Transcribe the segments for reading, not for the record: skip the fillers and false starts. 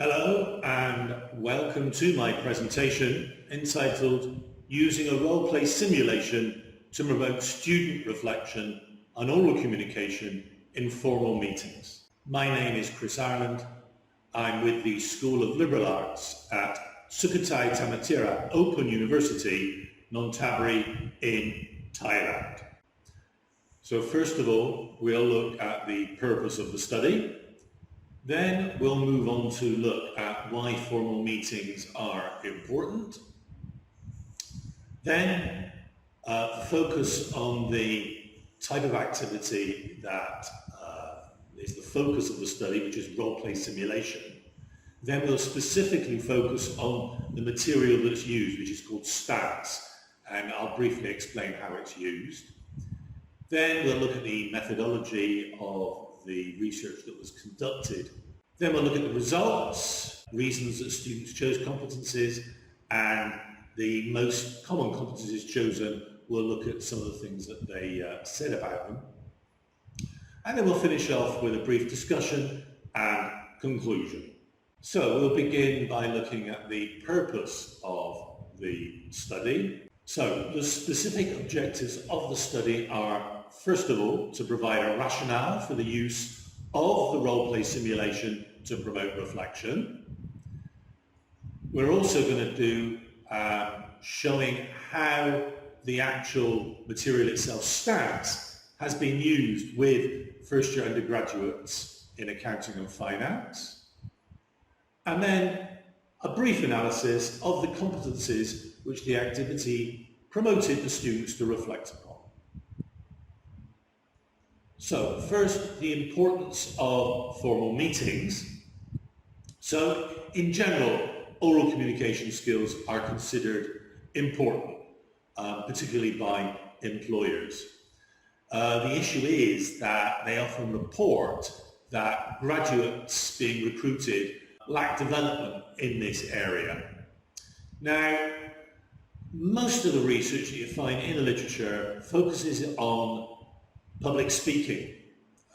Hello and welcome to my presentation entitled Using a Role-Play Simulation to Promote Student Reflection on Oral Communication in Formal Meetings. My name is Chris Ireland. I'm with the School of Liberal Arts at Sukhothai Thammasatira Open University, Nonthaburi in Thailand. So first of all, we'll look at the purpose of the study. Then we'll move on to look at why formal meetings are important. Then focus on the type of activity that is the focus of the study, which is role-play simulation. Then we'll specifically focus on the material that's used, which is called STATS, and I'll briefly explain how it's used. Then we'll look at the methodology of the research that was conducted. Then we'll look at the results, reasons that students chose competencies, and the most common competencies chosen. We'll look at some of the things that they said about them. And then we'll finish off with a brief discussion and conclusion. So we'll begin by looking at the purpose of the study. So the specific objectives of the study are, first of all, to provide a rationale for the use of the role-play simulation to promote reflection. We're also going to do showing how the actual material itself, STATS, has been used with first-year undergraduates in accounting and finance. And then a brief analysis of the competencies which the activity promoted the students to reflect upon. So first, the importance of formal meetings. So in general, oral communication skills are considered important, particularly by employers. The issue is that they often report that graduates being recruited lack development in this area. Now, most of the research that you find in the literature focuses on public speaking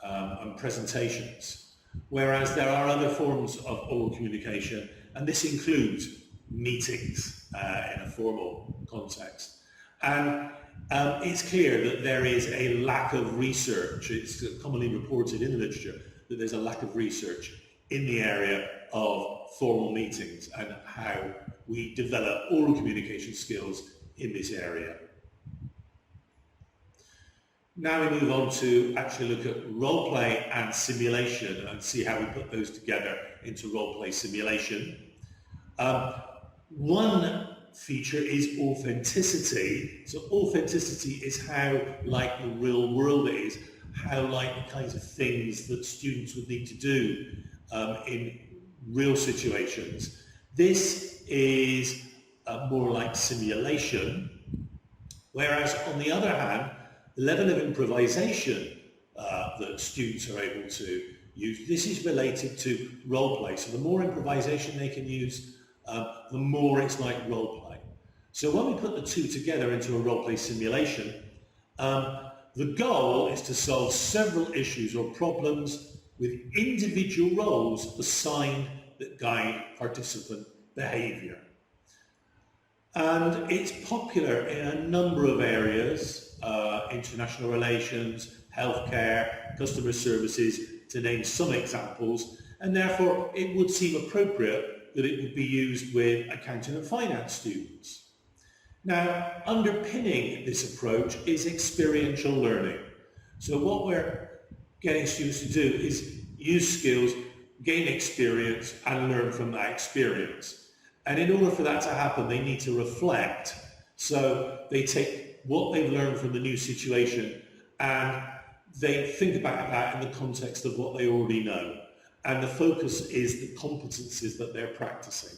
and presentations, whereas there are other forms of oral communication, and this includes meetings in a formal context. And it's clear that there is a lack of research. It's commonly reported in the literature that there's a lack of research in the area of formal meetings and how we develop oral communication skills in this area. Now we move on to actually look at role play and simulation and see how we put those together into role play simulation. One feature is authenticity. So authenticity is how like the real world is, how like the kinds of things that students would need to do in real situations. This is more like simulation, whereas on the other hand, the level of improvisation that students are able to use, this is related to role play. So the more improvisation they can use, the more it's like role play. So when we put the two together into a role play simulation, the goal is to solve several issues or problems with individual roles assigned that guide participant behavior. And it's popular in a number of areas, international relations, healthcare, customer services, to name some examples, and therefore it would seem appropriate that it would be used with accounting and finance students. Now, underpinning this approach is experiential learning. So what we're getting students to do is use skills, gain experience, and learn from that experience. And in order for that to happen, they need to reflect. So they take what they've learned from the new situation and they think about that in the context of what they already know. And the focus is the competencies that they're practicing.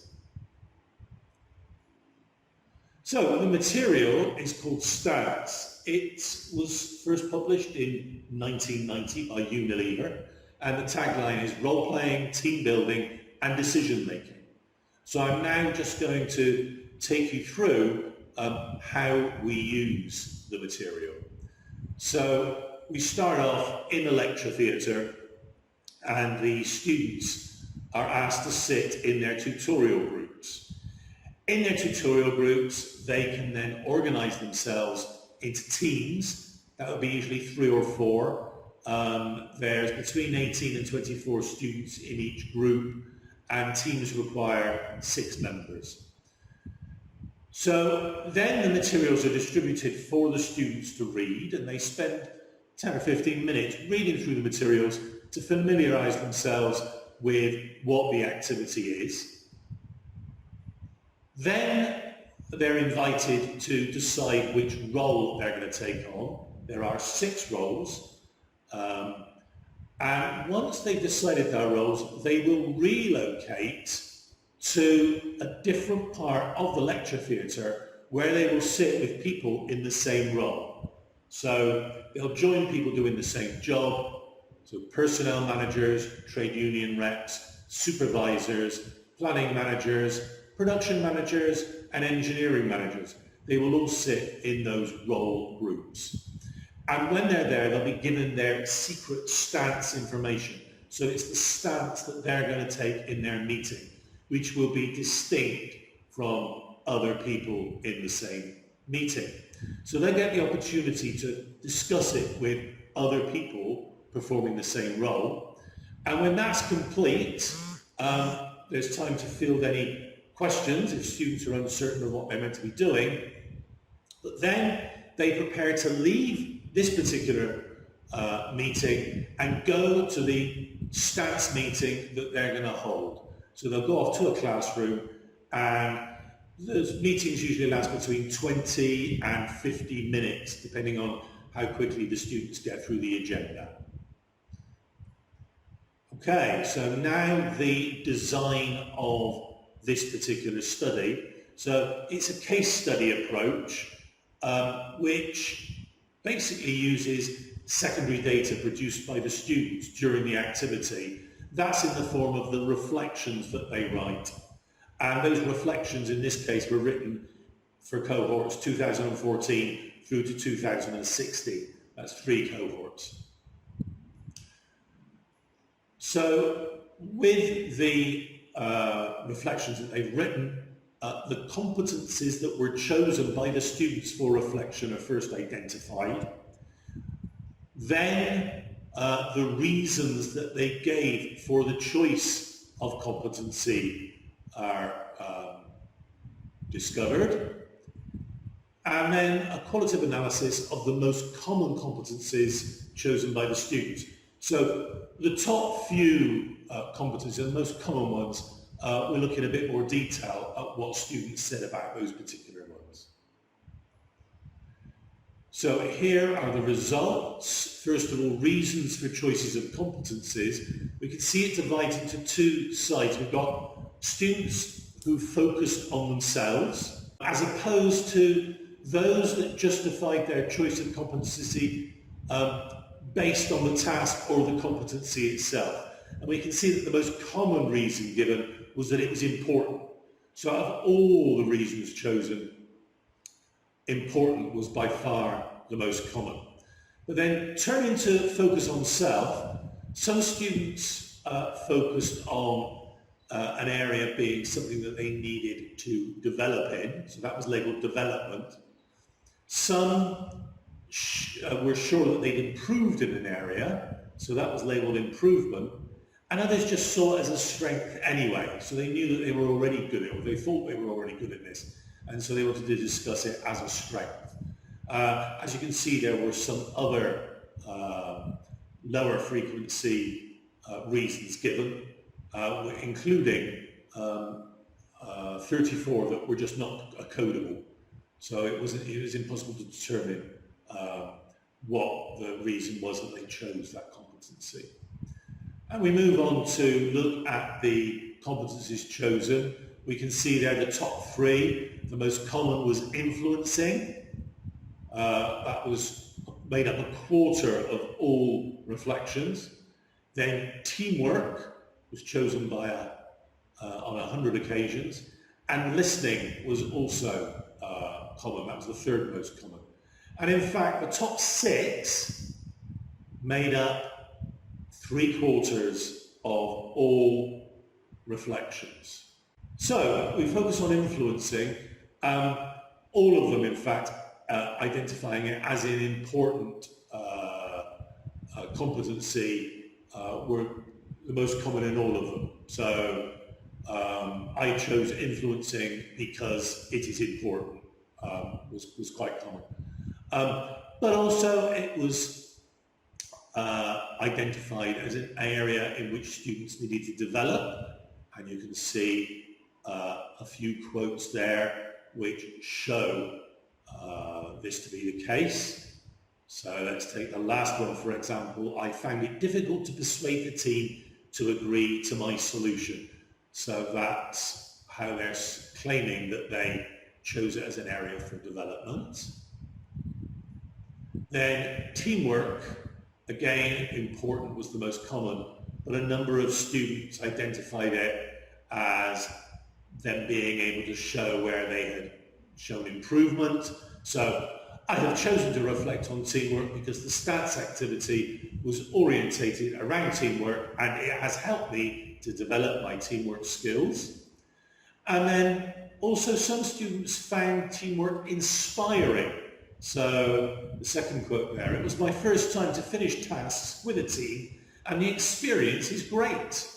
So the material is called STATS. It was first published in 1990 by Unilever, and the tagline is role-playing, team building, and decision-making. So I'm now just going to take you through how we use the material. So we start off in a lecture theatre, and the students are asked to sit in their tutorial groups. In their tutorial groups, they can then organise themselves into teams. That would be usually 3 or 4. There's between 18 and 24 students in each group, and teams require 6 members. So then the materials are distributed for the students to read, and they spend 10 or 15 minutes reading through the materials to familiarise themselves with what the activity is. Then they're invited to decide which role they're going to take on. There are 6 roles. And once they've decided their roles, they will relocate to a different part of the lecture theatre where they will sit with people in the same role. So they'll join people doing the same job. So personnel managers, trade union reps, supervisors, planning managers, production managers, and engineering managers. They will all sit in those role groups. And when they're there, they'll be given their secret stance information. So it's the stance that they're going to take in their meeting, which will be distinct from other people in the same meeting. So they get the opportunity to discuss it with other people performing the same role. And when that's complete, there's time to field any questions if students are uncertain of what they're meant to be doing. But then they prepare to leave this particular meeting and go to the stats meeting that they're going to hold. So they'll go off to a classroom, and those meetings usually last between 20 and 50 minutes, depending on how quickly the students get through the agenda. Okay, so now the design of this particular study. So it's a case study approach, which basically uses secondary data produced by the students during the activity. That's in the form of the reflections that they write. And those reflections in this case were written for cohorts 2014 through to 2016. That's 3 cohorts. So with the reflections that they've written, the competencies that were chosen by the students for reflection are first identified. Then the reasons that they gave for the choice of competency are discovered. And then a qualitative analysis of the most common competencies chosen by the students. So the top few competencies, the most common ones, we'll look in a bit more detail at what students said about those particular ones. So here are the results. First of all, reasons for choices of competencies. We can see it divided into 2 sides. We've got students who focused on themselves, as opposed to those that justified their choice of competency based on the task or the competency itself. And we can see that the most common reason given was that it was important. So out of all the reasons chosen, important was by far the most common. But then turning to focus on self, some students focused on an area being something that they needed to develop in, so that was labelled development. Some were sure that they'd improved in an area, so that was labelled improvement, and others just saw it as a strength anyway, so they knew that they were already good at it, or they thought they were already good at this, and so they wanted to discuss it as a strength. As you can see, there were some other lower frequency reasons given, including 34 that were just not codable. So it was impossible to determine what the reason was that they chose that competency. And we move on to look at the competencies chosen. We can see there the top 3. The most common was influencing. That was made up a quarter of all reflections. Then teamwork was chosen by on 100 occasions. And listening was also common. That was the 3rd most common. And in fact, the top 6 made up 3/4 of all reflections. So we focus on influencing, all of them in fact identifying it as an important competency were the most common in all of them. So I chose influencing because it is important, was quite common. But also it was identified as an area in which students needed to develop, and you can see a few quotes there which show this to be the case. So let's take the last one, for example. I found it difficult to persuade the team to agree to my solution. So that's how they're claiming that they chose it as an area for development. Then teamwork, again, important, was the most common, but a number of students identified it as them being able to show where they had shown improvement. So I have chosen to reflect on teamwork because the stats activity was orientated around teamwork, and it has helped me to develop my teamwork skills. And then also some students found teamwork inspiring. So the second quote there, it was my first time to finish tasks with a team and the experience is great.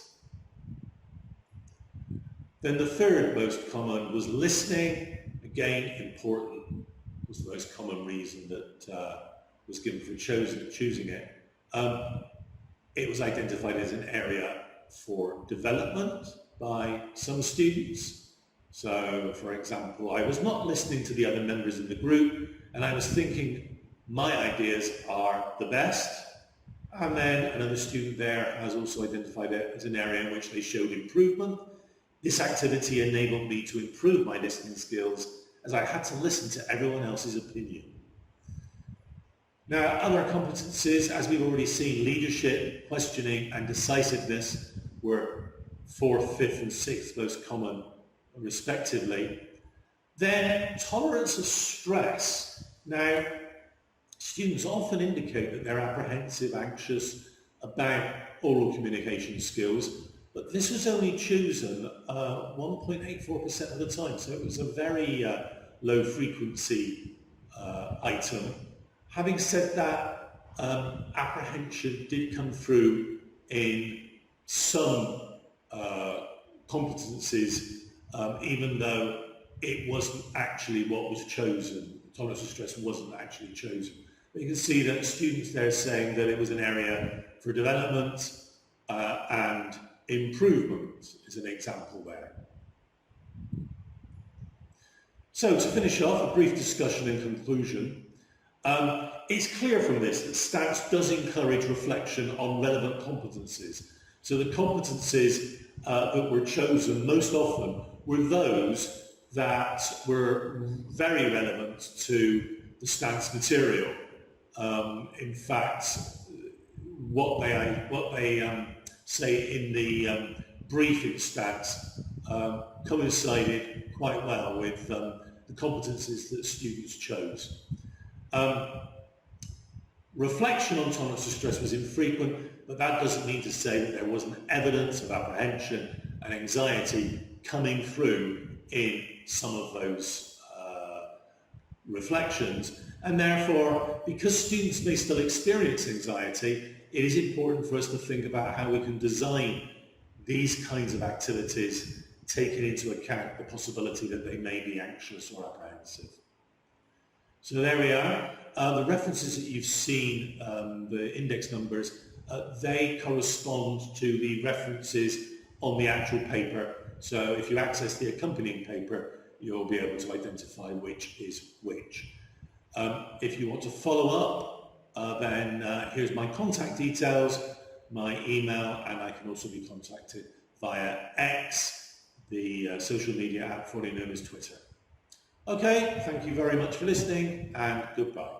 Then the third most common was listening. Again, important, was the most common reason that was given for choosing it. It was identified as an area for development by some students. So, for example, I was not listening to the other members of the group and I was thinking my ideas are the best. And then another student there has also identified it as an area in which they showed improvement. This activity enabled me to improve my listening skills as I had to listen to everyone else's opinion. Now, other competencies, as we've already seen, leadership, questioning, and decisiveness were 4th, 5th, and 6th most common, respectively. Then, tolerance of stress. Now, students often indicate that they're apprehensive, anxious about oral communication skills, but this was only chosen 1.84% of the time, so it was a very low frequency item. Having said that, apprehension did come through in some competencies, even though it wasn't actually what was chosen. Tolerance of stress wasn't actually chosen. But you can see that students there are saying that it was an area for development and improvement is an example there. So to finish off, a brief discussion and conclusion. It's clear from this that STATS does encourage reflection on relevant competencies. So the competencies that were chosen most often were those that were very relevant to the STATS material. In fact, what they say in the briefing stats coincided quite well with the competencies that students chose. Reflection on tolerance of stress was infrequent, but that doesn't mean to say that there wasn't evidence of apprehension and anxiety coming through in some of those reflections. And therefore, because students may still experience anxiety, it is important for us to think about how we can design these kinds of activities, taking into account the possibility that they may be anxious or apprehensive. So there we are. The references that you've seen, the index numbers, they correspond to the references on the actual paper. So if you access the accompanying paper, you'll be able to identify which is which. If you want to follow up, then here's my contact details, my email, and I can also be contacted via X, the social media app formerly known as Twitter. Okay, thank you very much for listening, and goodbye.